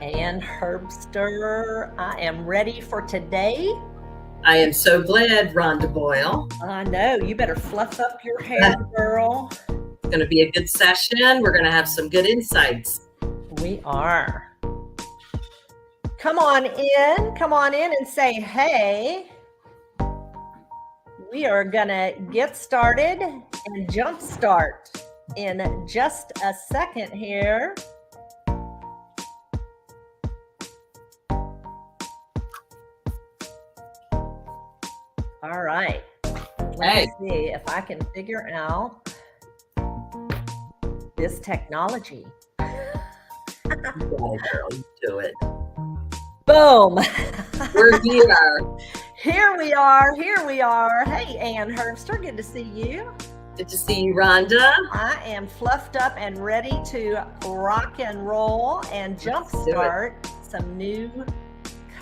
And Herbster, I am ready for today. I am so glad, Rhonda Boyle. I know, you better fluff up your hair, girl. It's going to be a good session. We're going to have some good insights. We are. Come on in and say, hey. We are going to get started and jumpstart in just a second here. All right. Let's see if I can figure out this technology. Girl, do it. Boom. We're here. Here we are. Hey, Ann Herbster, good to see you. Good to see you, Rhonda. I am fluffed up and ready to rock and roll and jumpstart some new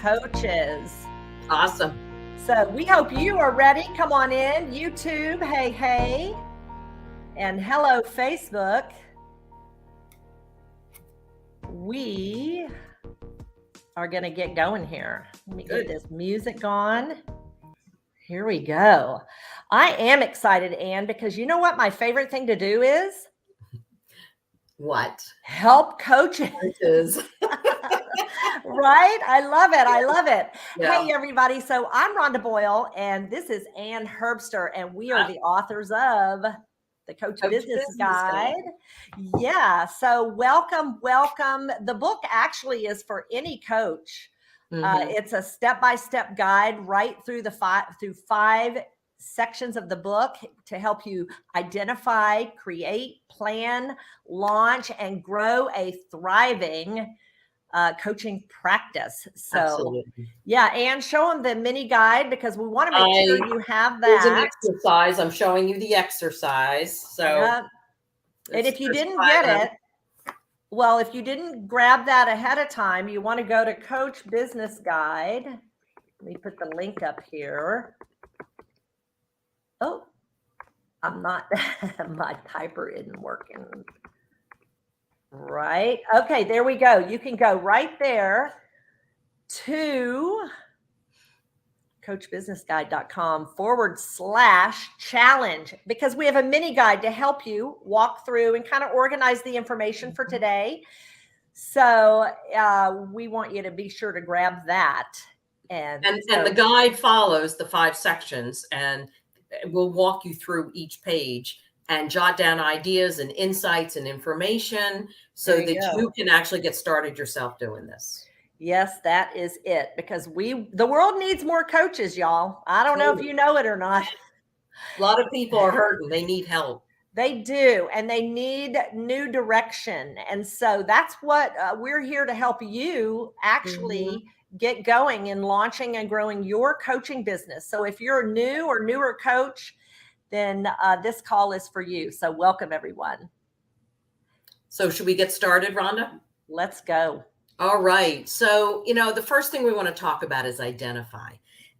coaches. Awesome. So we hope you are ready. Come on in, YouTube, hey. And hello, Facebook. We are going to get going here. Let me get this music on. Here we go. I am excited, Ann, because you know what my favorite thing to do is? What? Help coaches. Right? I love it. Yeah. Hey, everybody. So I'm Rhonda Boyle, and this is Ann Herbster, and we are the authors of the Coach Business Guide. Yeah. So welcome. The book actually is for any coach. Mm-hmm. It's a step-by-step guide right through five sections of the book to help you identify, create, plan, launch, and grow a thriving coaching practice. So absolutely. Yeah, and show them the mini guide because we want to make sure you have that. There's an exercise. I'm showing you the exercise. So, and if you didn't get it, well, if you didn't grab that ahead of time, you want to go to Coach Business Guide. Let me put the link up here. Oh, I'm not, my typer isn't working. Right. Okay, there we go. You can go right there to coachbusinessguide.com/challenge because we have a mini guide to help you walk through and kind of organize the information for today. So we want you to be sure to grab that. And the guide follows the 5 sections, and we'll walk you through each page and jot down ideas and insights and information so that you can actually get started yourself doing this. Yes, that is it. Because the world needs more coaches, y'all. I don't know if you know it or not. A lot of people are hurting. They need help. They do. And they need new direction. And so that's what we're here to help you actually get going in launching and growing your coaching business. So if you're a new or newer coach, then this call is for you. So welcome, everyone. So should we get started, Rhonda? Let's go. All right. So, the first thing we want to talk about is identify.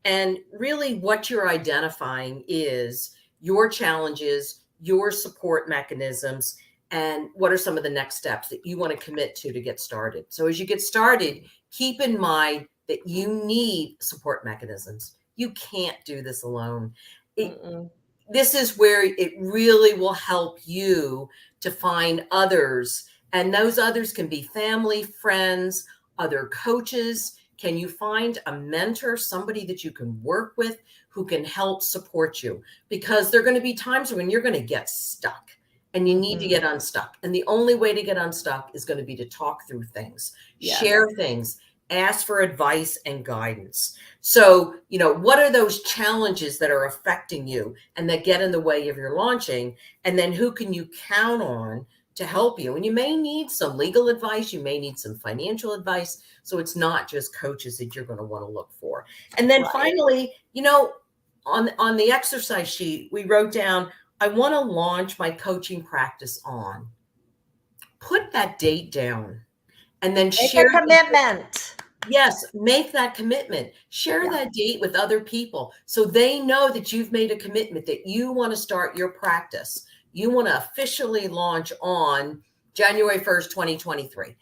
And really what you're identifying is your challenges, your support mechanisms, and what are some of the next steps that you want to commit to get started. So as you get started, keep in mind that you need support mechanisms. You can't do this alone. This is where it really will help you to find others. And those others can be family, friends, other coaches. Can you find a mentor, somebody that you can work with who can help support you? Because there are going to be times when you're going to get stuck and you need to get unstuck. And the only way to get unstuck is going to be to talk through things, share things, ask for advice and guidance. So, what are those challenges that are affecting you and that get in the way of your launching? And then who can you count on to help you? And you may need some legal advice. You may need some financial advice. So it's not just coaches that you're going to want to look for. And then finally, on the exercise sheet, we wrote down, I want to launch my coaching practice on. Put that date down and then share a commitment. Yes, make that commitment. Share that date with other people so they know that you've made a commitment, that you want to start your practice. You want to officially launch on January 1st, 2023.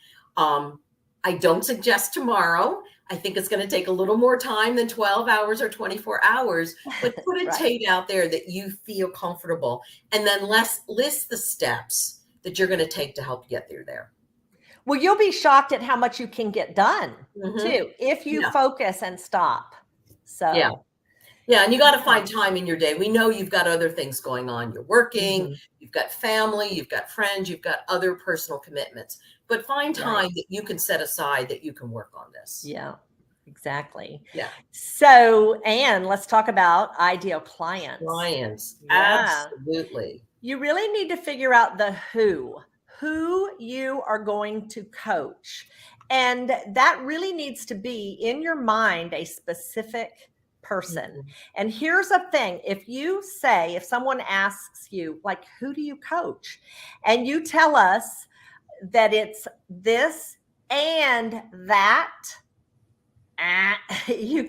I don't suggest tomorrow. I think it's going to take a little more time than 12 hours or 24 hours, but put a Right. date out there that you feel comfortable, and then list the steps that you're going to take to help get there. Well, you'll be shocked at how much you can get done Mm-hmm. too, if you Yeah. focus and stop. So yeah. Yeah, and you got to find time in your day. We know you've got other things going on. You're working, you've got family, you've got friends, you've got other personal commitments. But find time that you can set aside that you can work on this. Yeah, exactly. Yeah. So, Anne, let's talk about ideal clients. Yeah. Absolutely. You really need to figure out the who you are going to coach. And that really needs to be in your mind a specific person. And here's a thing. If someone asks you, like, who do you coach? And you tell us that it's this and that, you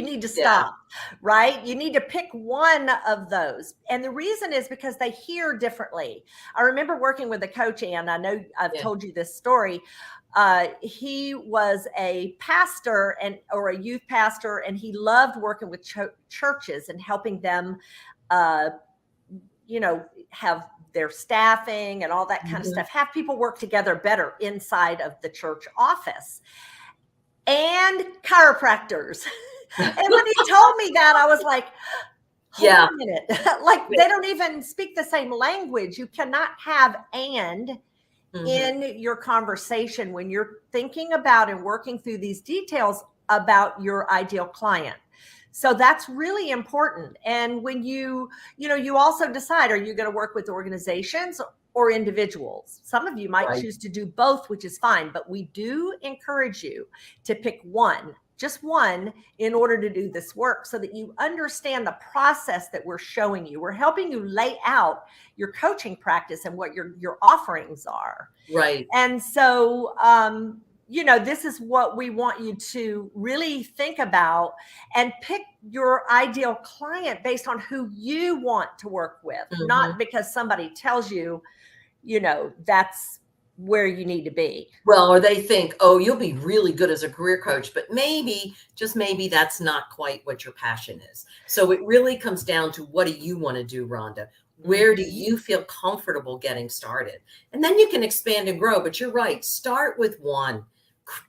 need to stop, right? You need to pick one of those. And the reason is because they hear differently. I remember working with a coach, and I know I've told you this story. He was a pastor or a youth pastor, and he loved working with churches and helping them, have their staffing and all that kind of stuff, have people work together better inside of the church office. And chiropractors. And when he told me that, I was like, hold on a minute. Like, they don't even speak the same language. You cannot have in your conversation when you're thinking about and working through these details about your ideal client. So that's really important. And when you also decide, are you going to work with organizations or individuals? Some of you might choose to do both, which is fine, but we do encourage you to pick one, just one, in order to do this work so that you understand the process that we're showing you. We're helping you lay out your coaching practice and what your offerings are. Right. And so, this is what we want you to really think about and pick your ideal client based on who you want to work with, not because somebody tells you, that's where you need to be. Well, or they think, oh, you'll be really good as a career coach, but maybe, just maybe, that's not quite what your passion is. So it really comes down to, what do you want to do, Rhonda? Where do you feel comfortable getting started? And then you can expand and grow. But you're right. Start with one.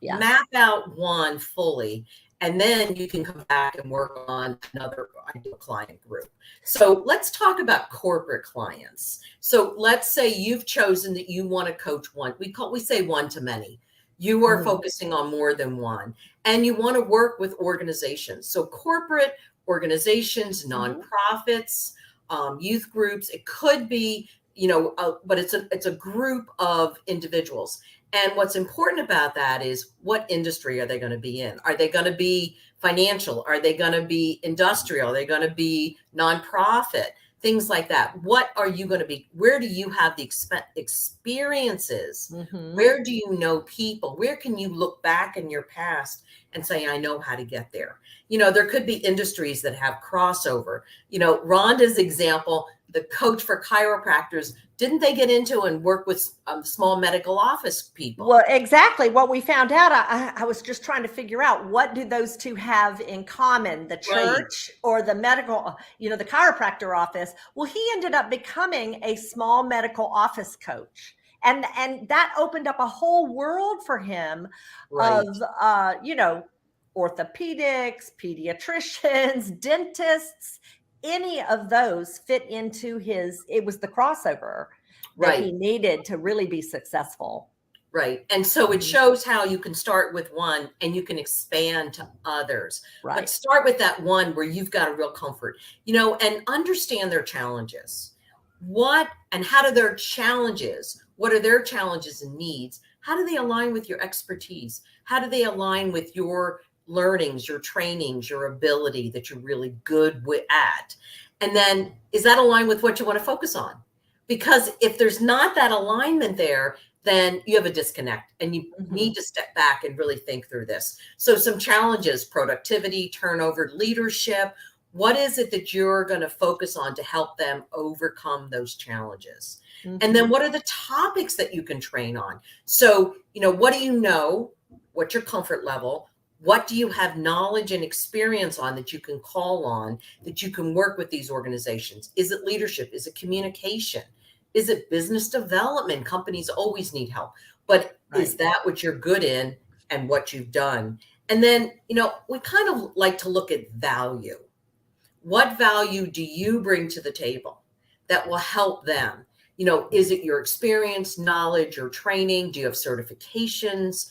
Map out one fully, and then you can come back and work on another ideal client group. So let's talk about corporate clients. So let's say you've chosen that you want to coach one. We say one to many. You are focusing on more than one, and you want to work with organizations. So corporate organizations, nonprofits, youth groups. It could be, but it's a group of individuals. And what's important about that is, what industry are they going to be in? Are they going to be financial? Are they going to be industrial? Are they going to be nonprofit? Things like that. What are you going to be? Where do you have the experiences? Where do you know people? Where can you look back in your past and say, I know how to get there? There could be industries that have crossover. Rhonda's example, the coach for chiropractors, didn't they get into and work with small medical office people? Well, exactly. What we found out, I was just trying to figure out, what do those two have in common, the church or the medical, the chiropractor office? Well, he ended up becoming a small medical office coach. And that opened up a whole world for him of, orthopedics, pediatricians, dentists. Any of those fit into it was the crossover that he needed to really be successful. Right. And so it shows how you can start with one and you can expand to others. Right. But start with that one where you've got a real comfort, and understand their challenges. What are their challenges and needs? How do they align with your expertise? How do they align with your learnings, your trainings, your ability that you're really good at? And then, is that aligned with what you want to focus on? Because if there's not that alignment there, then you have a disconnect, and you need to step back and really think through this. So some challenges: productivity, turnover, leadership. What is it that you're going to focus on to help them overcome those challenges? And then what are the topics that you can train on? So, what do you know? what's your comfort level? What do you have knowledge and experience on that you can call on, that you can work with these organizations? Is it leadership? Is it communication? Is it business development? Companies always need help. But is that what you're good in and what you've done? And then, we kind of like to look at value. What value do you bring to the table that will help them? Is it your experience, knowledge, or training? Do you have certifications?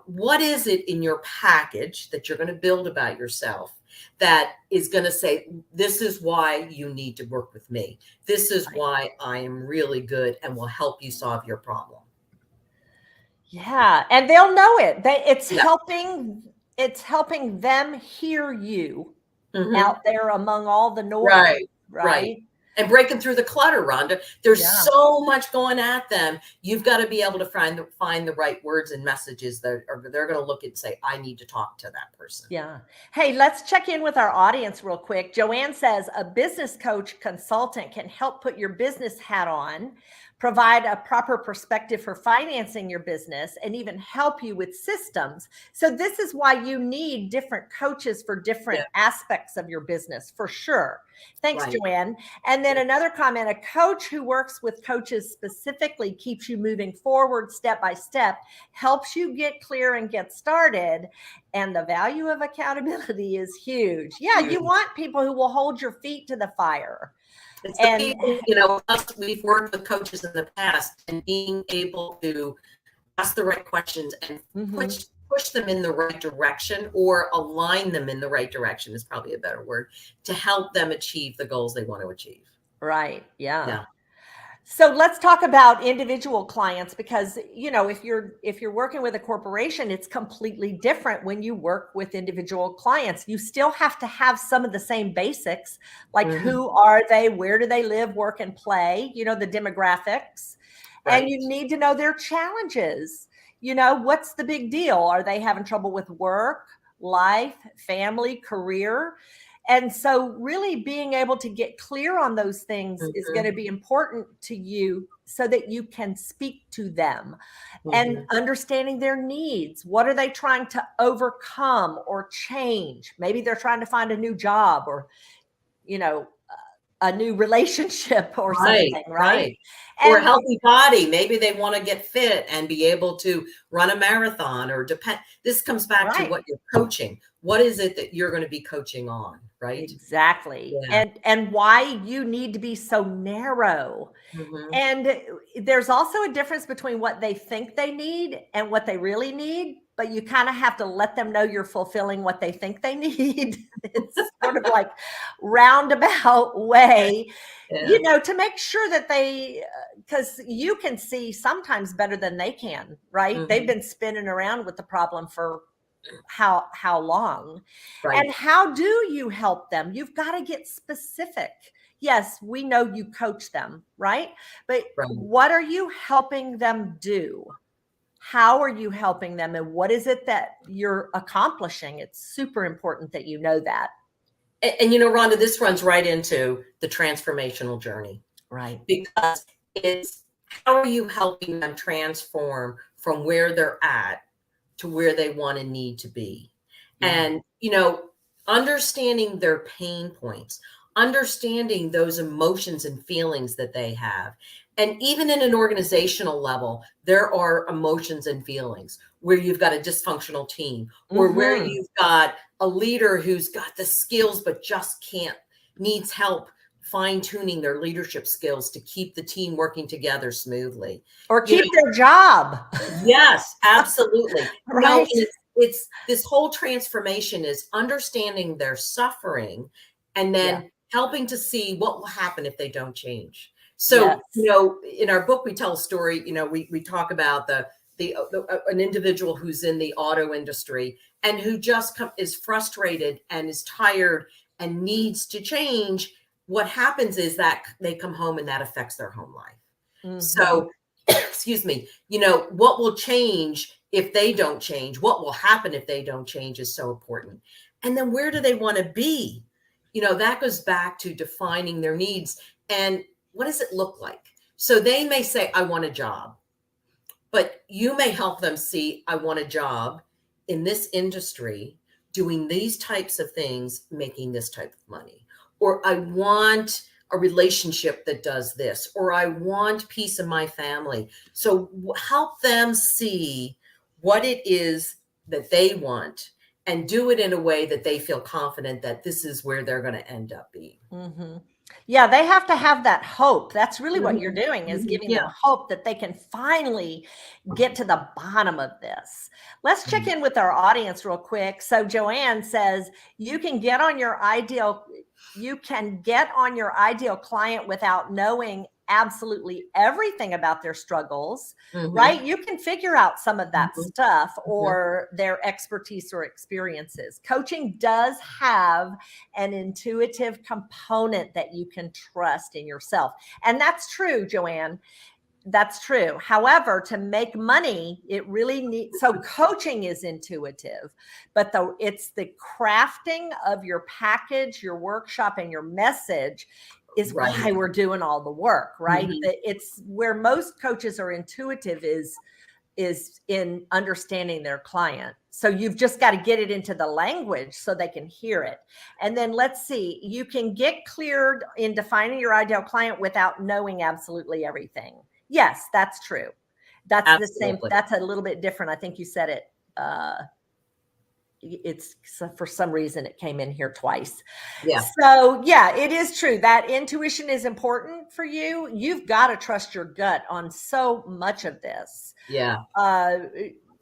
What is it in your package that you're going to build about yourself that is going to say, this is why you need to work with me. This is why I am really good and will help you solve your problem. Yeah. And they'll know it. It's helping them hear you out there among all the noise. Right. And breaking through the clutter, Rhonda. There's so much going at them. You've got to be able to find the right words and messages that they're going to look and say, I need to talk to that person. Yeah. Hey, let's check in with our audience real quick. Joanne says a business coach consultant can help put your business hat on, provide a proper perspective for financing your business, and even help you with systems. So this is why you need different coaches for different aspects of your business, for sure. Thanks, Joanne. And then another comment, a coach who works with coaches specifically keeps you moving forward step by step, helps you get clear and get started. And the value of accountability is huge. Yeah, you want people who will hold your feet to the fire. It's the people, we've worked with coaches in the past, and being able to ask the right questions and push them in the right direction, or align them in the right direction is probably a better word, to help them achieve the goals they want to achieve. Right. Yeah. So let's talk about individual clients, because, if you're working with a corporation, it's completely different when you work with individual clients. You still have to have some of the same basics, like who are they, where do they live, work, and play, the demographics, and you need to know their challenges. What's the big deal? Are they having trouble with work, life, family, career? And so really being able to get clear on those things is going to be important to you so that you can speak to them and understanding their needs. What are they trying to overcome or change? Maybe they're trying to find a new job, or, a new relationship or something, right? Or a healthy body. Maybe they want to get fit and be able to run a marathon, or this comes back to what you're coaching. What is it that you're going to be coaching on, right? Exactly. And why you need to be so narrow. And there's also a difference between what they think they need and what they really need, but you kind of have to let them know you're fulfilling what they think they need. It's sort of like roundabout way, to make sure that because you can see sometimes better than they can, right? They've been spinning around with the problem for how long, and how do you help them? You've got to get specific. Yes, we know you coach them, right? But what are you helping them do? How are you helping them? And what is it that you're accomplishing? It's super important that you know that. And Rhonda, this runs right into the transformational journey. Right. Because it's, how are you helping them transform from where they're at to where they want and need to be? And, understanding their pain points, understanding those emotions and feelings that they have. And even in an organizational level, there are emotions and feelings where you've got a dysfunctional team, or where you've got a leader who's got the skills, but just needs help fine-tuning their leadership skills to keep the team working together smoothly. Or keep their job. Yes, absolutely. Right. It's this whole transformation is understanding their suffering, and then helping to see what will happen if they don't change. So, in our book, we tell a story, we talk about an individual who's in the auto industry and who just is frustrated and is tired and needs to change. What happens is that they come home and that affects their home life. So, excuse me, what will change if they don't change? What will happen if they don't change is so important. And then where do they want to be? That goes back to defining their needs. And what does it look like? So they may say, I want a job, but you may help them see, I want a job in this industry doing these types of things, making this type of money, or I want a relationship that does this, or I want peace in my family. So help them see what it is that they want and do it in a way that they feel confident that this is where they're going to end up being. Mm-hmm. Yeah, they have to have that hope. That's really what you're doing, is giving them hope that they can finally get to the bottom of this. Let's check in with our audience real quick. So Joanne says, you can get on your ideal client without knowing absolutely everything about their struggles, right? You can figure out some of that stuff or their expertise or experiences. Coaching does have an intuitive component that you can trust in yourself. And that's true, Joanne. That's true. However, to make money, it really needs, so coaching is intuitive, but it's the crafting of your package, your workshop, and your message is why we're doing all the work, right? It's where most coaches are intuitive is in understanding their client. So you've just got to get it into the language so they can hear it. And then let's see, you can get cleared in defining your ideal client without knowing absolutely everything. Yes, that's true. That's the same. That's a little bit different. I think you said it. It's for some reason it came in here twice. Yeah. So yeah, it is true that intuition is important for you. You've got to trust your gut on so much of this. Yeah.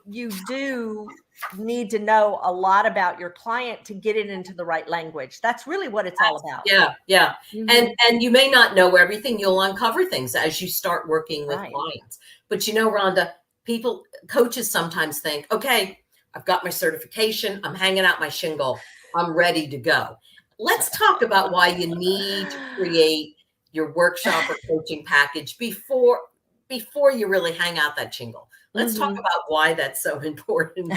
You do need to know a lot about your client to get it into the right language. That's really what it's all about. Yeah. Yeah. And you may not know everything. You'll uncover things as you start working with clients. But Rhonda, coaches sometimes think, okay, I've got my certification. I'm hanging out my shingle. I'm ready to go. Let's talk about why you need to create your workshop or coaching package before you really hang out that shingle. Let's talk about why that's so important.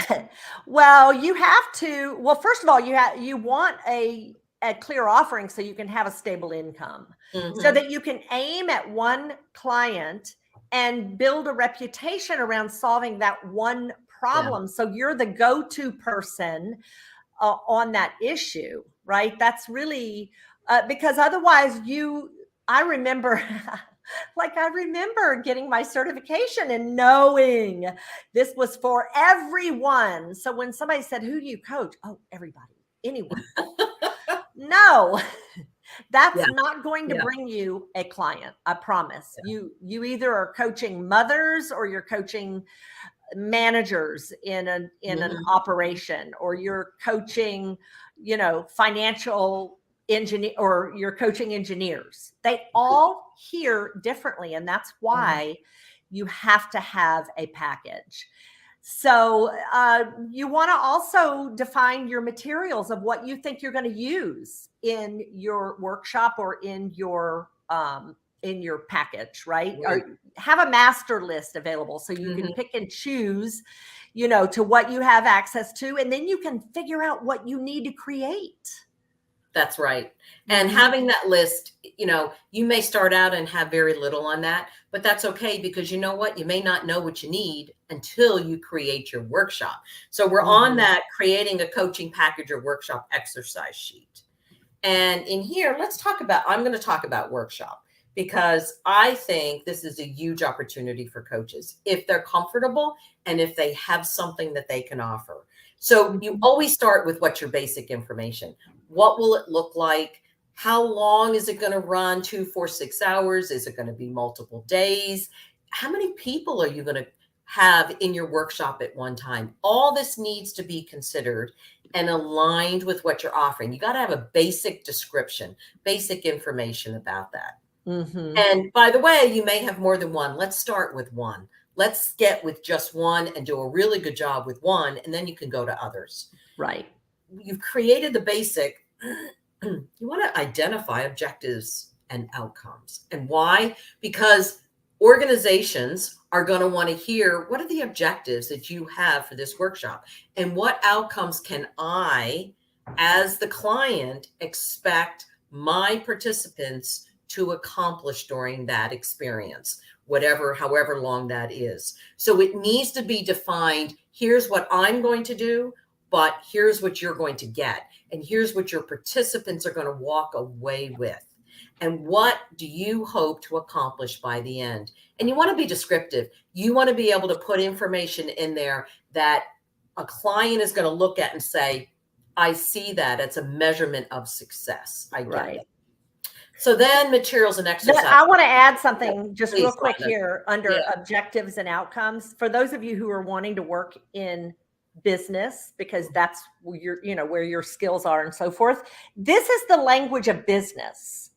Well, you have to. Well, first of all, you want a clear offering so you can have a stable income, so that you can aim at one client and build a reputation around solving that one problem. Yeah. So you're the go-to person on that issue, right? That's really because otherwise I remember getting my certification and knowing this was for everyone. So when somebody said, who do you coach? Oh, everybody, anyone. No, that's not going to bring you a client. I promise. You either are coaching mothers or you're coaching managers in an operation, or you're coaching, financial engineer, or you're coaching engineers. They all hear differently. And that's why you have to have a package. So you want to also define your materials of what you think you're going to use in your workshop or in your package, right? Or have a master list available so you can pick and choose, to what you have access to, and then you can figure out what you need to create. That's right. And having that list, you may start out and have very little on that, but that's okay, because you know what? You may not know what you need until you create your workshop. So we're on that creating a coaching package or workshop exercise sheet. And in here, I'm going to talk about workshop, because I think this is a huge opportunity for coaches if they're comfortable and if they have something that they can offer. So you always start with what's your basic information. What will it look like? How long is it going to run? 2, 4, 6 hours? Is it going to be multiple days? How many people are you going to have in your workshop at one time? All this needs to be considered and aligned with what you're offering. You got to have a basic description, basic information about that. And by the way, you may have more than one. Let's start with one. Let's get with just one and do a really good job with one, and then you can go to others. Right. You've created the basic. You want to identify objectives and outcomes. And why? Because organizations are going to want to hear, what are the objectives that you have for this workshop? And what outcomes can I, as the client, expect my participants to accomplish during that experience, however long that is. So it needs to be defined. Here's what I'm going to do, but here's what you're going to get. And here's what your participants are going to walk away with. And what do you hope to accomplish by the end? And you want to be descriptive. You want to be able to put information in there that a client is going to look at and say, I see that. It's a measurement of success. I get it. So then materials and exercise. I want to add something just Please, real quick Rhonda. here under objectives and outcomes. For those of you who are wanting to work in business, because that's where where your skills are and so forth, this is the language of business.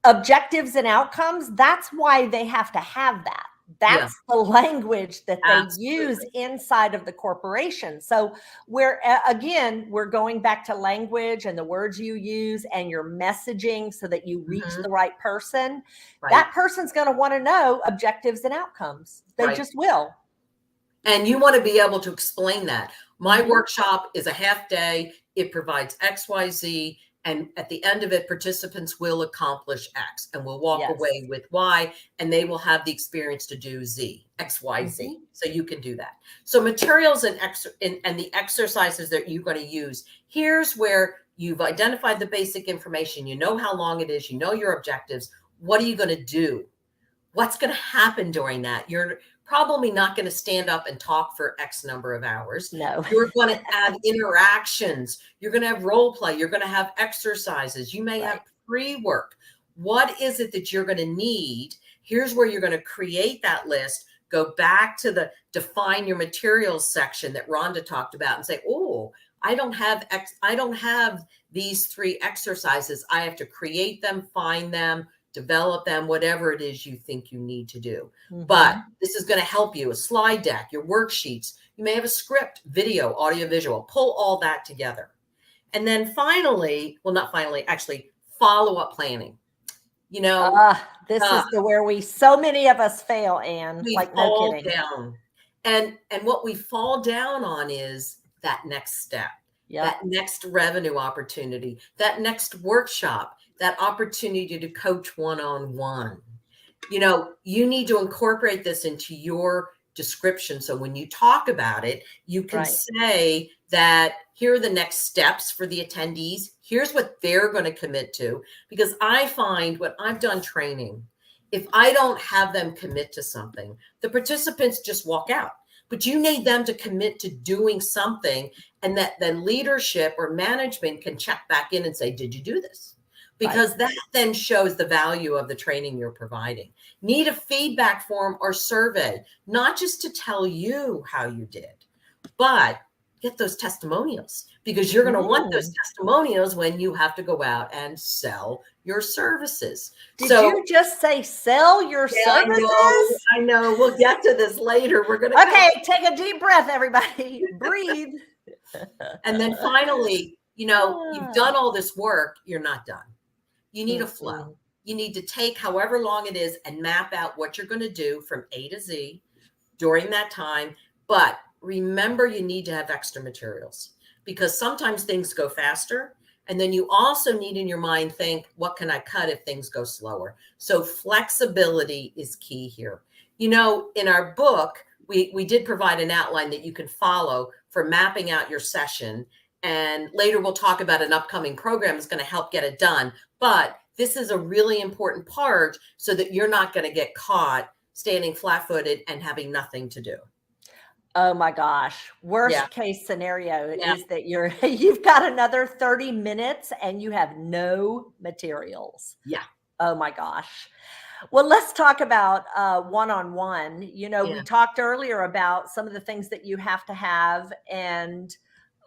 Objectives and outcomes, that's why they have to have that. That's the language that they use inside of the corporation. So we're going back to language and the words you use and your messaging so that you reach the right person. That person's going to want to know objectives and outcomes. They just will. And you want to be able to explain that. My workshop is a half day. It provides XYZ. And at the end of it, participants will accomplish X and will walk away with Y, and they will have the experience to do Z, X, Y, Z. So you can do that. So materials and the exercises that you're going to use, here's where you've identified the basic information. You know how long it is. You know your objectives. What are you going to do? What's going to happen during that? You're probably not going to stand up and talk for X number of hours. No. You're going to have interactions. You're going to have role play. You're going to have exercises. You may have pre-work. What is it that you're going to need? Here's where you're going to create that list. Go back to the define your materials section that Rhonda talked about and say, oh, I don't have these 3 exercises. I have to create them, find them, develop them, whatever it is you think you need to do. But this is going to help you. A slide deck, your worksheets. You may have a script, video, audio, visual. Pull all that together. And then finally, actually, follow-up planning. This is where so many of us fail, Anne. We like fall no kidding. down. And what we fall down on is that next step, that next revenue opportunity, that next workshop, that opportunity to coach one-on-one. You need to incorporate this into your description. So when you talk about it, you can say that here are the next steps for the attendees. Here's what they're going to commit to. Because I find when I've done training, if I don't have them commit to something, the participants just walk out. But you need them to commit to doing something, and that then leadership or management can check back in and say, did you do this? Because that then shows the value of the training you're providing. Need a feedback form or survey, not just to tell you how you did, but get those testimonials, because you're going to want those testimonials when you have to go out and sell your services. Did you just say sell your services? I know. We'll get to this later. We're going to take a deep breath, everybody. Breathe. And then finally, you've done all this work. You're not done. You need a flow. You need to take however long it is and map out what you're going to do from A to Z during that time. But remember, you need to have extra materials, because sometimes things go faster. And then you also need in your mind, think, what can I cut if things go slower? So flexibility is key here. In our book, we did provide an outline that you can follow for mapping out your session. And later we'll talk about an upcoming program that's going to help get it done. But this is a really important part so that you're not going to get caught standing flat-footed and having nothing to do. Oh my gosh. Worst case scenario is that you've got another 30 minutes and you have no materials. Yeah. Oh my gosh. Well, let's talk about one-on-one. We talked earlier about some of the things that you have to have, and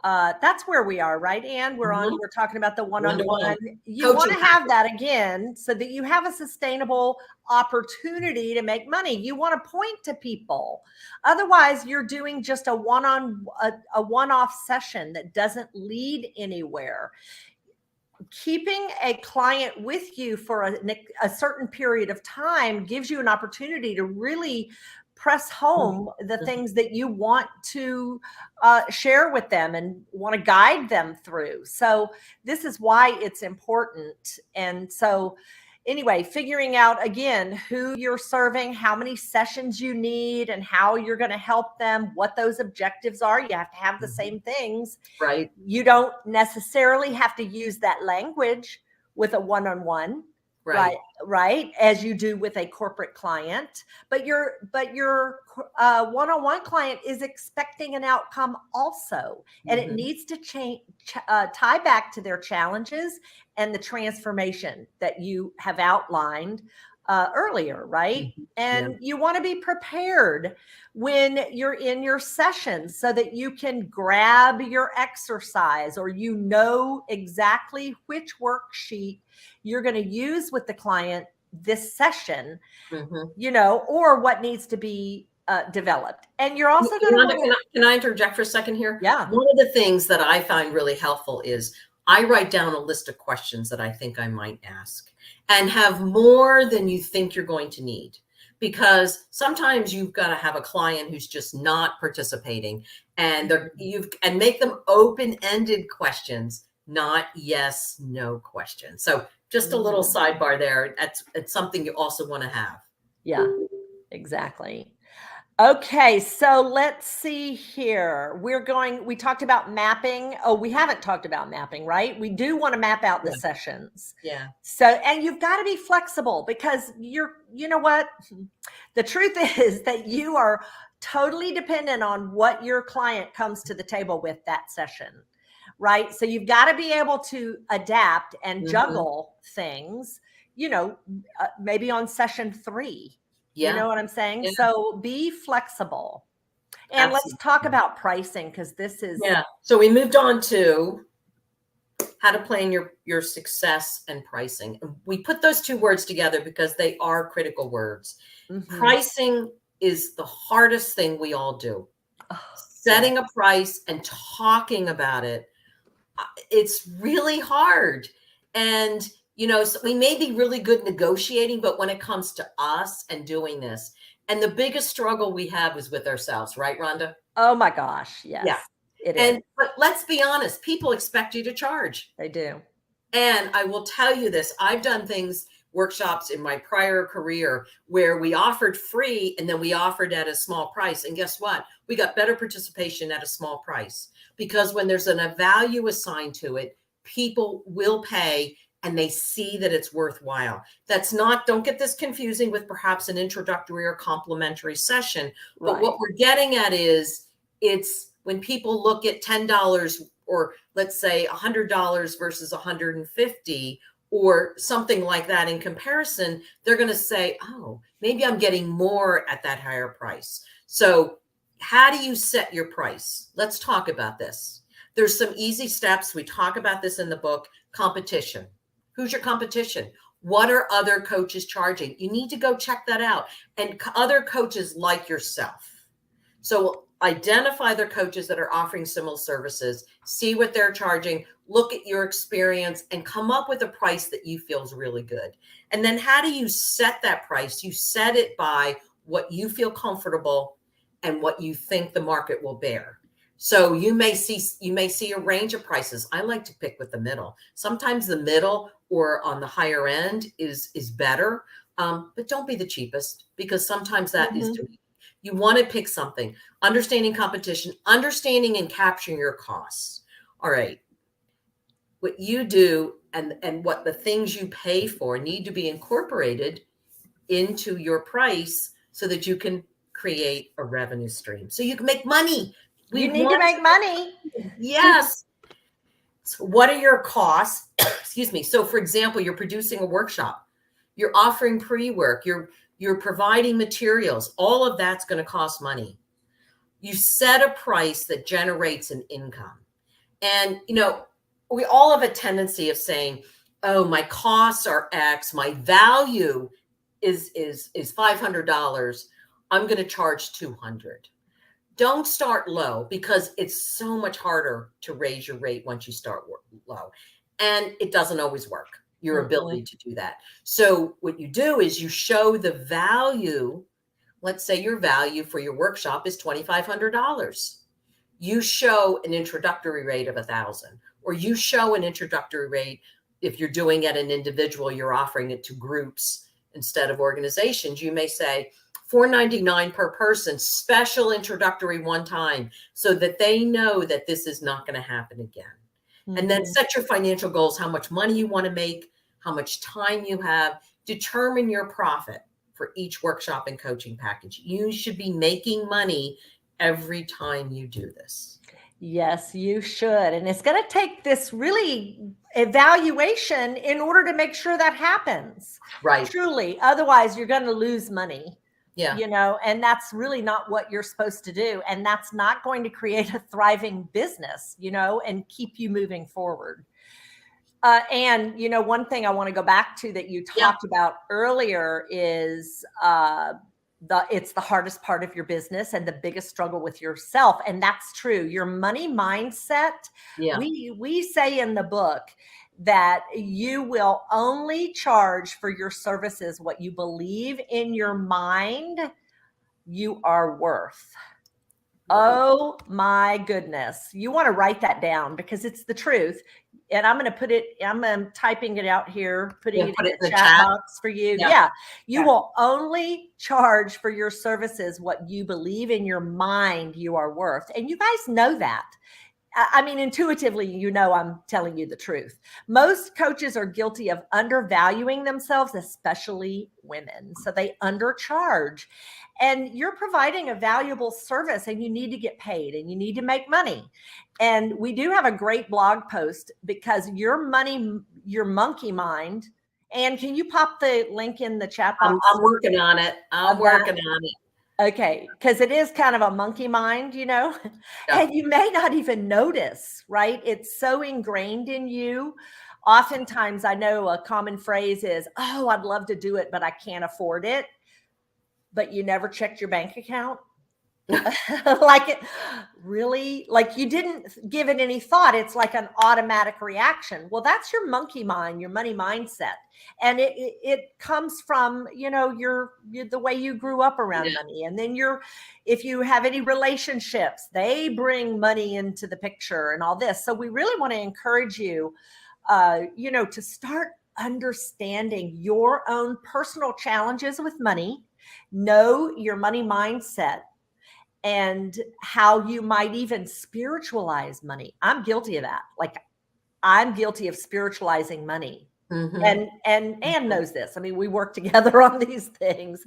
that's where we are, right, Anne? We're talking about the one-on-one. You want to have that again so that you have a sustainable opportunity to make money. You want to point to people. Otherwise, you're doing just a one-off session that doesn't lead anywhere. Keeping a client with you for a certain period of time gives you an opportunity to really press home the things that you want to share with them and want to guide them through. So this is why it's important. And so anyway, figuring out again who you're serving, how many sessions you need, and how you're going to help them, what those objectives are. You have to have the same things. Right. You don't necessarily have to use that language with a one-on-one, right, as you do with a corporate client, but your one-on-one client is expecting an outcome also, and it needs to tie back to their challenges and the transformation that you have outlined earlier, right? And you want to be prepared when you're in your sessions so that you can grab your exercise, or you know exactly which worksheet you're going to use with the client this session, you know, or what needs to be developed. And you're also going to can I interject for a second here? Yeah. One of the things that I find really helpful is I write down a list of questions that I think I might ask, and have more than you think you're going to need. Because sometimes you've got to have a client who's just not participating, and and make them open-ended questions, not yes, no questions. So just a little sidebar there. It's something you also want to have. Yeah, exactly. Okay, so let's see here. We talked about mapping. Oh, we haven't talked about mapping, right? We do want to map out the sessions. Yeah. So, and you've got to be flexible, because you know what? The truth is that you are totally dependent on what your client comes to the table with that session, right? So you've got to be able to adapt and juggle things, you know, maybe on session 3. You know what I'm saying? Yeah. So be flexible. And let's talk about pricing, because this is. Yeah. So we moved on to how to plan your success and pricing. We put those two words together because they are critical words. Pricing is the hardest thing we all do. Setting a price and talking about it, it's really hard. And you know, so we may be really good negotiating, but when it comes to us and doing this, and the biggest struggle we have is with ourselves, right, Rhonda? Oh my gosh, yes. Yeah. It is. But let's be honest, people expect you to charge. They do. And I will tell you this, I've done workshops in my prior career where we offered free, and then we offered at a small price. And guess what? We got better participation at a small price, because when there's a value assigned to it, people will pay, and they see that it's worthwhile. Don't get this confusing with perhaps an introductory or complimentary session. But what we're getting at is, it's when people look at $10, or let's say $100 versus $150, or something like that in comparison, they're going to say, oh, maybe I'm getting more at that higher price. So how do you set your price? Let's talk about this. There's some easy steps. We talk about this in the book. Competition. Who's your competition? What are other coaches charging? You need to go check that out. And other coaches like yourself. So identify the coaches that are offering similar services, see what they're charging, look at your experience, and come up with a price that you feel is really good. And then how do you set that price? You set it by what you feel comfortable and what you think the market will bear. So you may see a range of prices. I like to pick with the middle. Sometimes the middle or on the higher end is better, but don't be the cheapest, because sometimes that is too. You want to pick something. Understanding competition, understanding and capturing your costs. All right. What you do and what the things you pay for need to be incorporated into your price so that you can create a revenue stream. So you can make money. You need to make money. Yes. So what are your costs? Excuse me. So for example, you're producing a workshop. You're offering pre-work. You're providing materials. All of that's going to cost money. You set a price that generates an income. And, you know, we all have a tendency of saying, oh, my costs are X. My value is $500. I'm going to charge $200. Don't start low, because it's so much harder to raise your rate once you start low. And it doesn't always work, your ability to do that. So what you do is you show the value. Let's say your value for your workshop is $2,500. You show an introductory rate of $1,000, or you show an introductory rate if you're doing it an individual, you're offering it to groups instead of organizations. You may say $4.99 per person, special introductory one time, so that they know that this is not going to happen again. And then set your financial goals, how much money you want to make, how much time you have, determine your profit for each workshop and coaching package. You should be making money every time you do this. Yes, you should. And it's going to take this really evaluation in order to make sure that happens. Right. Truly. Otherwise, you're going to lose money. Yeah. You know, and that's really not what you're supposed to do. And that's not going to create a thriving business, you know, and keep you moving forward. And, you know, one thing I want to go back to that you talked about earlier is it's the hardest part of your business and the biggest struggle with yourself. And that's true. Your money mindset. Yeah. We say in the book that you will only charge for your services what you believe in your mind you are worth. Right. Oh my goodness. You want to write that down because it's the truth. And I'm going to put it, I'm typing it out here, putting it in the chat box for you. Yeah. You will only charge for your services what you believe in your mind you are worth. And you guys know that. I mean, intuitively, you know, I'm telling you the truth. Most coaches are guilty of undervaluing themselves, especially women. So they undercharge. And you're providing a valuable service and you need to get paid and you need to make money. And we do have a great blog post because your monkey mind. And can you pop the link in the chat box? I'm working on it. I'm working on it. Okay, because it is kind of a monkey mind, you know, and you may not even notice, right? It's so ingrained in you. Oftentimes, I know a common phrase is, oh, I'd love to do it, but I can't afford it. But you never checked your bank account. Like it really, like you didn't give it any thought. It's like an automatic reaction. Well, that's your monkey mind, your money mindset. And it comes from, you know, the way you grew up around money. And then if you have any relationships, they bring money into the picture and all this. So we really want to encourage you, you know, to start understanding your own personal challenges with money, know your money mindset, and how you might even spiritualize money. I'm guilty of that. Like I'm guilty of spiritualizing money. And Anne knows this. I mean, we work together on these things.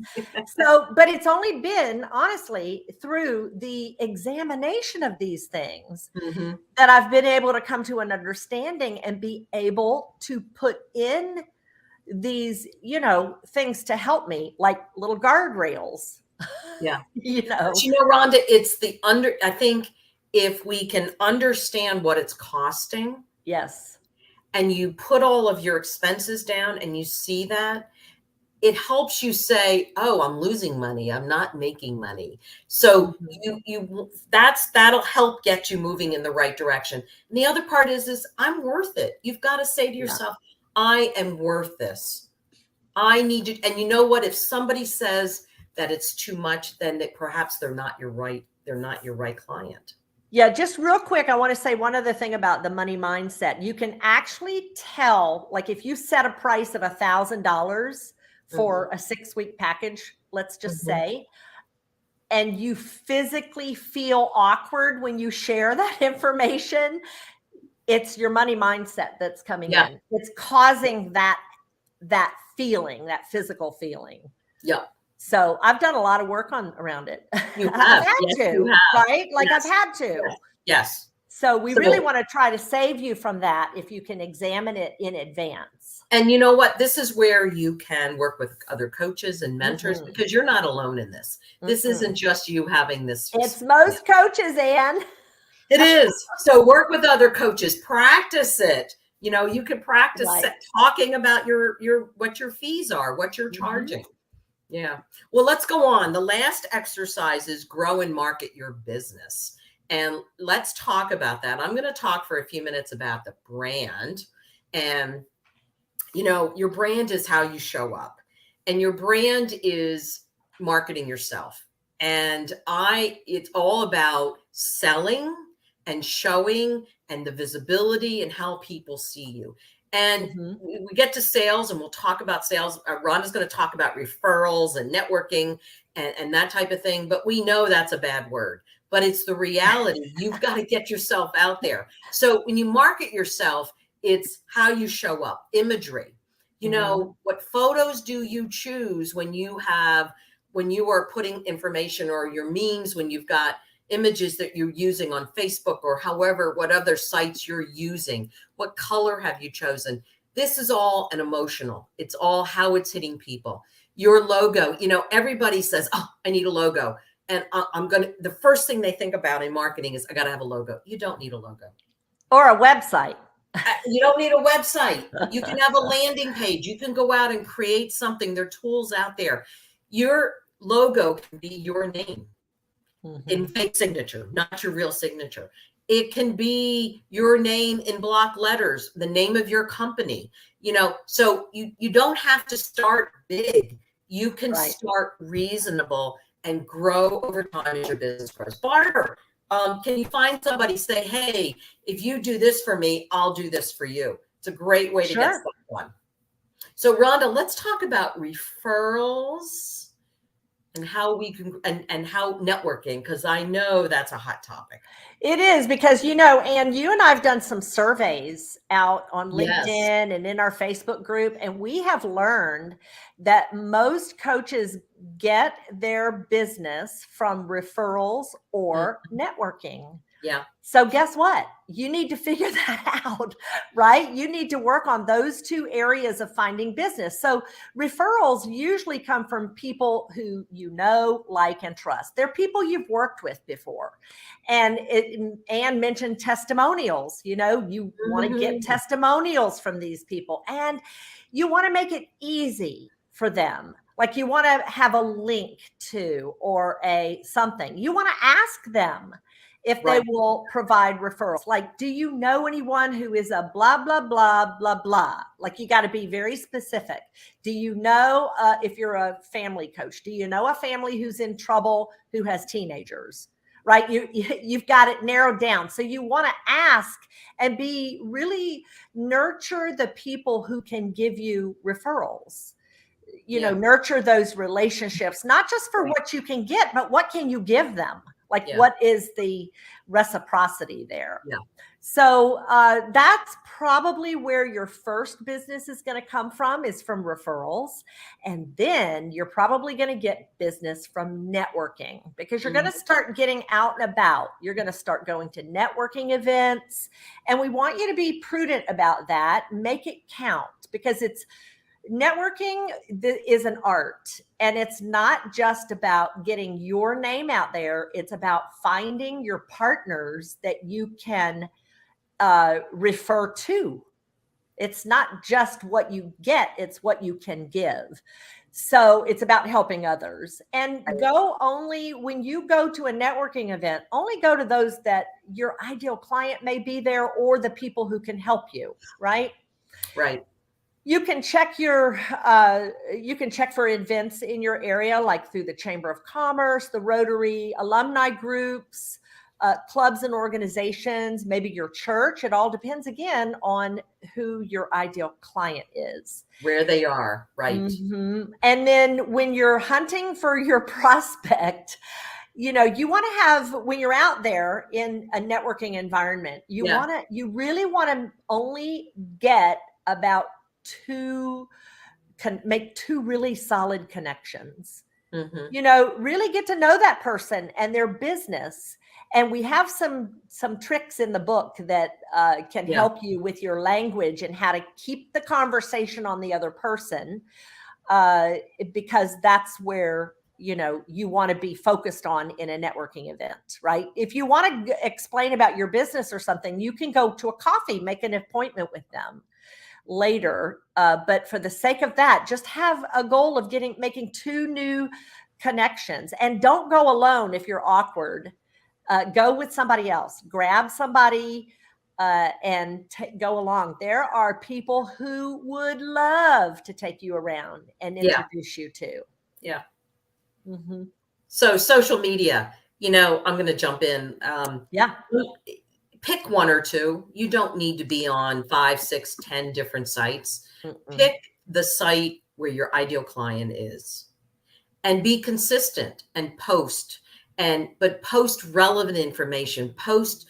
So, but it's only been honestly through the examination of these things that I've been able to come to an understanding and be able to put in these, you know, things to help me, like little guardrails. Yeah. You know, but you know, Rhonda, it's I think if we can understand what it's costing. Yes. And you put all of your expenses down and you see that, it helps you say, oh, I'm losing money. I'm not making money. So that'll help get you moving in the right direction. And the other part is I'm worth it. You've got to say to yourself, I am worth this. I need you. And you know what? If somebody says that it's too much, then perhaps they're not your right client. Yeah, just real quick, I want to say one other thing about the money mindset. You can actually tell, like if you set a price of $1,000 for a 6-week package, let's just say, and you physically feel awkward when you share that information, it's your money mindset that's coming in. It's causing that feeling, that physical feeling. Yeah. So I've done a lot of work around it. You have. I've had to, right? Like I've had to. Yes. So we really want to try to save you from that if you can examine it in advance. And you know what? This is where you can work with other coaches and mentors because you're not alone in this. This isn't just you having this. It's most coaches, Anne. It is. So work with other coaches, practice it. You know, you can practice talking about what your fees are, what you're charging. Yeah. Well, let's go on. The last exercise is grow and market your business. And let's talk about that. I'm going to talk for a few minutes about the brand. And, you know, your brand is how you show up. And your brand is marketing yourself. And it's all about selling and showing and the visibility and how people see you. And we get to sales, and we'll talk about sales. Rhonda's going to talk about referrals and networking and that type of thing. But we know that's a bad word, but it's the reality. You've got to get yourself out there. So when you market yourself, it's how you show up, imagery. You know, what photos do you choose when you are putting information, or your memes, when you've got images that you're using on Facebook, or however, what other sites you're using? What color have you chosen? This is all an emotional. It's all how it's hitting people. Your logo, you know, everybody says, oh, I need a logo. And the first thing they think about in marketing is, I got to have a logo. You don't need a logo. Or a website. You don't need a website. You can have a landing page. You can go out and create something. There are tools out there. Your logo can be your name in fake signature, not your real signature. It can be your name in block letters, the name of your company, you know, so you don't have to start big. You can start reasonable and grow over time as your business grows. Barter. Can you find somebody, say, hey, if you do this for me, I'll do this for you. It's a great way to get someone. So Rhonda, let's talk about referrals and how we can, and how networking, because I know that's a hot topic. It is, because, you know, and you and I have done some surveys out on LinkedIn and in our Facebook group, and we have learned that most coaches get their business from referrals or networking. Yeah. So guess what? You need to figure that out, right? You need to work on those two areas of finding business. So referrals usually come from people who you know, like, and trust. They're people you've worked with before. And Anne mentioned testimonials. You know, you want to get testimonials from these people, and you want to make it easy for them. Like, you want to have a link to, or something. You want to ask them if they will provide referrals. Like, do you know anyone who is a blah, blah, blah, blah, blah? Like, you got to be very specific. Do you know, if you're a family coach, do you know a family who's in trouble who has teenagers? Right? You've got it narrowed down. So you want to ask and really nurture the people who can give you referrals. You know, nurture those relationships, not just for what you can get, but what can you give them? Like, what is the reciprocity there? Yeah. So that's probably where your first business is going to come from, is from referrals. And then you're probably going to get business from networking, because you're going to start getting out and about. You're going to start going to networking events. And we want you to be prudent about that. Make it count, because networking is an art, and it's not just about getting your name out there. It's about finding your partners that you can refer to. It's not just what you get, it's what you can give. So it's about helping others. And when you go to a networking event, only go to those that your ideal client may be there, or the people who can help you, right? Right. You can check for events in your area, like through the Chamber of Commerce, the Rotary, alumni groups, clubs and organizations, maybe your church. It all depends, again, on who your ideal client is. Where they are, right. And then when you're hunting for your prospect, you know, you want to have, when you're out there in a networking environment, you really want to only get about make two really solid connections. You know, really get to know that person and their business. And we have some tricks in the book that can help you with your language and how to keep the conversation on the other person, because that's where, you know, you want to be focused on in a networking event, right? If you want to explain about your business or something, you can go to a coffee, make an appointment with them later. But for the sake of that, just have a goal of making two new connections. And don't go alone if you're awkward. Go with somebody else. Grab somebody and go along. There are people who would love to take you around and introduce you to. Yeah. So social media, you know, I'm going to jump in. pick one or two. You don't need to be on 5, 6, 10 different sites. Mm-mm. Pick the site where your ideal client is and be consistent and post, but post relevant information, post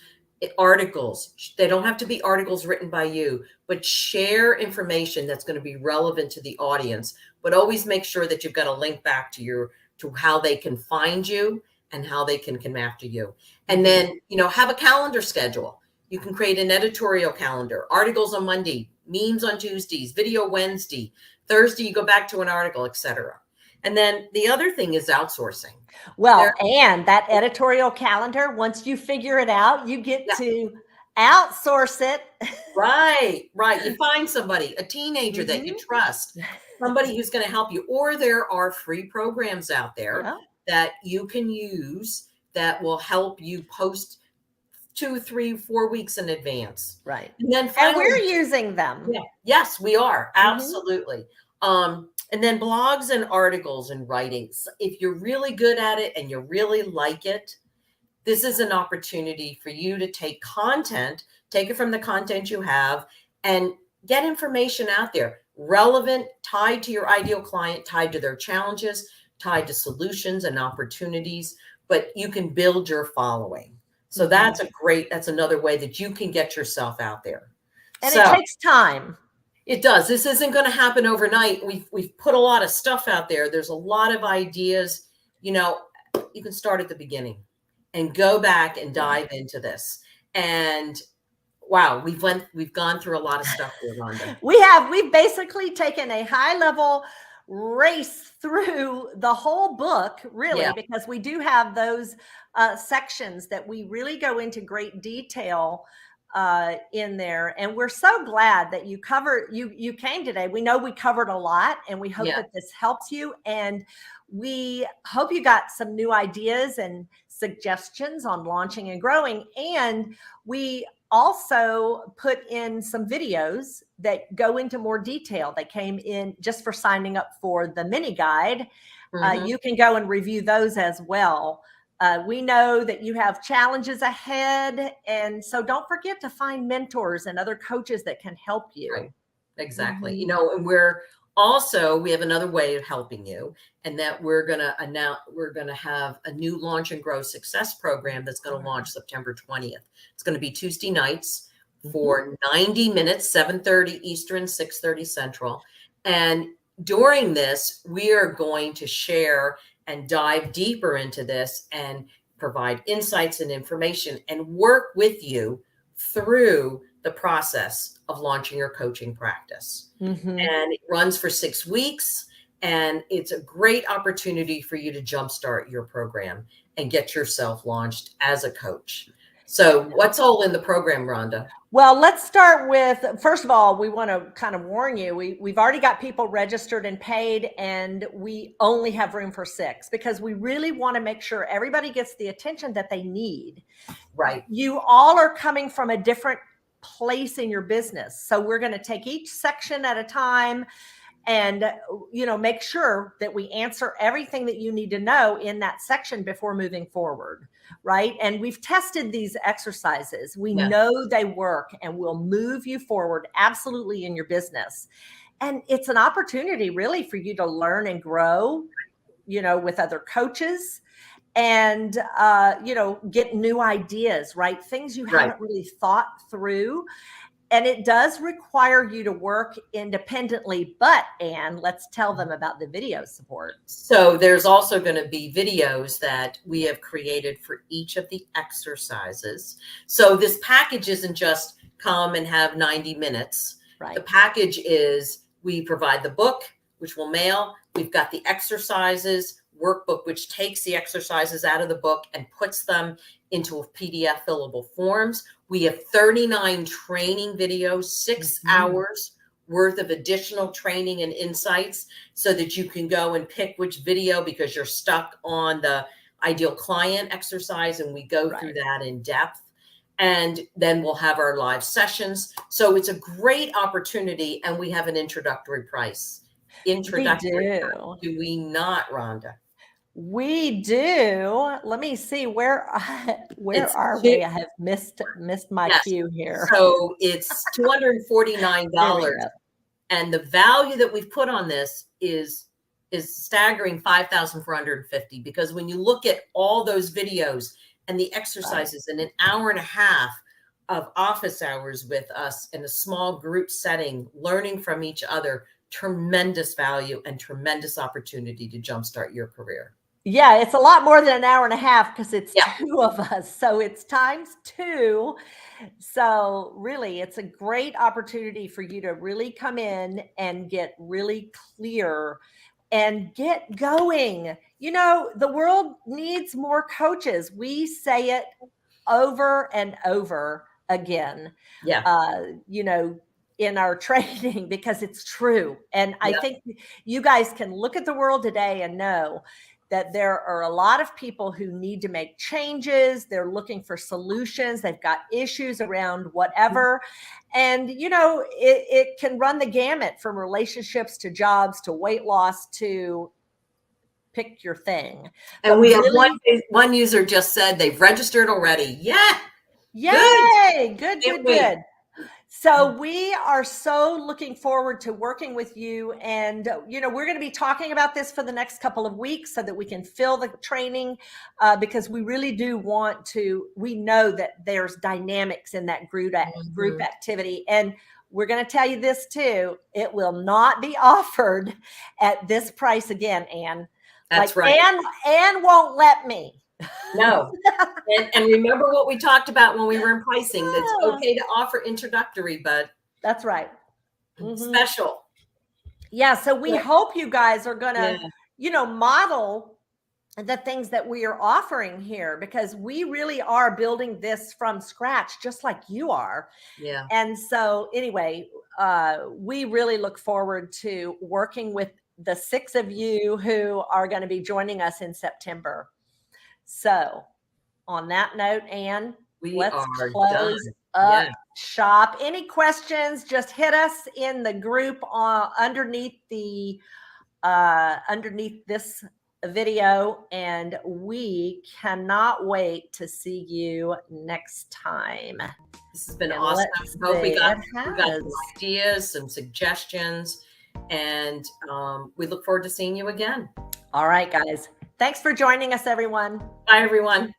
articles. They don't have to be articles written by you, but share information that's going to be relevant to the audience. But always make sure that you've got a link back to how they can find you and how they can come after you. And then, have a calendar schedule. You can create an editorial calendar, articles on Monday, memes on Tuesdays, video Wednesday, Thursday, you go back to an article, etc. And then the other thing is outsourcing. Well, and that editorial calendar, once you figure it out, you get to outsource it. Right. You find somebody, a teenager that you trust, somebody who's going to help you. Or there are free programs out there that you can use that will help you post 2, 3, 4 weeks in advance. Right. And then finally, and we're using them. Yeah. Yes, we are. Absolutely. And then blogs and articles and writings. If you're really good at it and you really like it, this is an opportunity for you to take it from the content you have and get information out there, relevant, tied to your ideal client, tied to their challenges, tied to solutions and opportunities, but you can build your following. So that's another way that you can get yourself out there. And it takes time. It does. This isn't going to happen overnight. We've put a lot of stuff out there. There's a lot of ideas. You can start at the beginning and go back and dive into this. And wow, we've gone through a lot of stuff here, Rhonda. We've basically taken a high level race through the whole book, really, because we do have those sections that we really go into great detail in there. And we're so glad that you came today. We know we covered a lot, and we hope that this helps you. And we hope you got some new ideas and suggestions on launching and growing. And we also put in some videos that go into more detail. They came in just for signing up for the mini guide. You can go and review those as well. We know that you have challenges ahead, and so don't forget to find mentors and other coaches that can help you. Right. Exactly. And we have another way of helping you, and that we're going to have a new Launch and Grow Success program that's going to launch September 20th. It's going to be Tuesday nights for 90 minutes, 7:30 Eastern, 6:30 Central. And during this, we are going to share and dive deeper into this and provide insights and information and work with you through the process of launching your coaching practice. And it runs for 6 weeks, and it's a great opportunity for you to jumpstart your program and get yourself launched as a coach. So what's all in the program, Rhonda? Well, let's start with, first of all, we want to kind of warn you, we've already got people registered and paid, and we only have room for 6 because we really want to make sure everybody gets the attention that they need. Right. You all are coming from a different place in your business. So we're going to take each section at a time and, make sure that we answer everything that you need to know in that section before moving forward. Right. And we've tested these exercises. We know they work and will move you forward absolutely in your business. And it's an opportunity really for you to learn and grow, with other coaches and, get new ideas, right? Things you haven't really thought through. And it does require you to work independently, but Anne, let's tell them about the video support. So there's also going to be videos that we have created for each of the exercises. So this package isn't just come and have 90 minutes. Right. The package is we provide the book, which we'll mail. We've got the exercises workbook, which takes the exercises out of the book and puts them into a PDF fillable forms. We have 39 training videos, 6 hours worth of additional training and insights so that you can go and pick which video because you're stuck on the ideal client exercise. And we go through that in depth. And then we'll have our live sessions. So it's a great opportunity. And we have an introductory price. Do we not, Rhonda? We do. Let me see where It's are two, we? I have missed my yes. cue here. So it's $249. There we go. And the value that we've put on this is staggering 5,450, because when you look at all those videos and the exercises in an hour and a half of office hours with us in a small group setting, learning from each other, tremendous value and tremendous opportunity to jumpstart your career. Yeah, it's a lot more than an hour and a half because it's Yeah. 2 of us. So it's times 2. So really, it's a great opportunity for you to really come in and get really clear and get going. You know, the world needs more coaches. We say it over and over again. Yeah. You know, in our training, because it's true. And I Yeah. think you guys can look at the world today and know that there are a lot of people who need to make changes. They're looking for solutions. They've got issues around whatever. And, you know, it can run the gamut from relationships to jobs to weight loss to pick your thing. And But we have really, one user just said they've registered already. Yeah. Good. yay, good, Can't good, wait. good. So we are so looking forward to working with you. And, you know, we're going to be talking about this for the next couple of weeks so that we can fill the training, because we really do want to, we know that there's dynamics in that group activity. And we're going to tell you this too. It will not be offered at this price again, Ann. That's right. Ann won't let me. No. And remember what we talked about when we were in pricing. It's okay to offer introductory, but that's right. Special. Yeah. So we hope you guys are going to, you know, model the things that we are offering here, because we really are building this from scratch, just like you are. Yeah. And so anyway, we really look forward to working with the 6 of you who are going to be joining us in September. So on that note, Ann, let's close up shop. Any questions, just hit us in the group underneath this video, and we cannot wait to see you next time. This has been awesome. Hope we got some ideas, some suggestions, and we look forward to seeing you again. All right, guys. Thanks for joining us, everyone. Bye, everyone.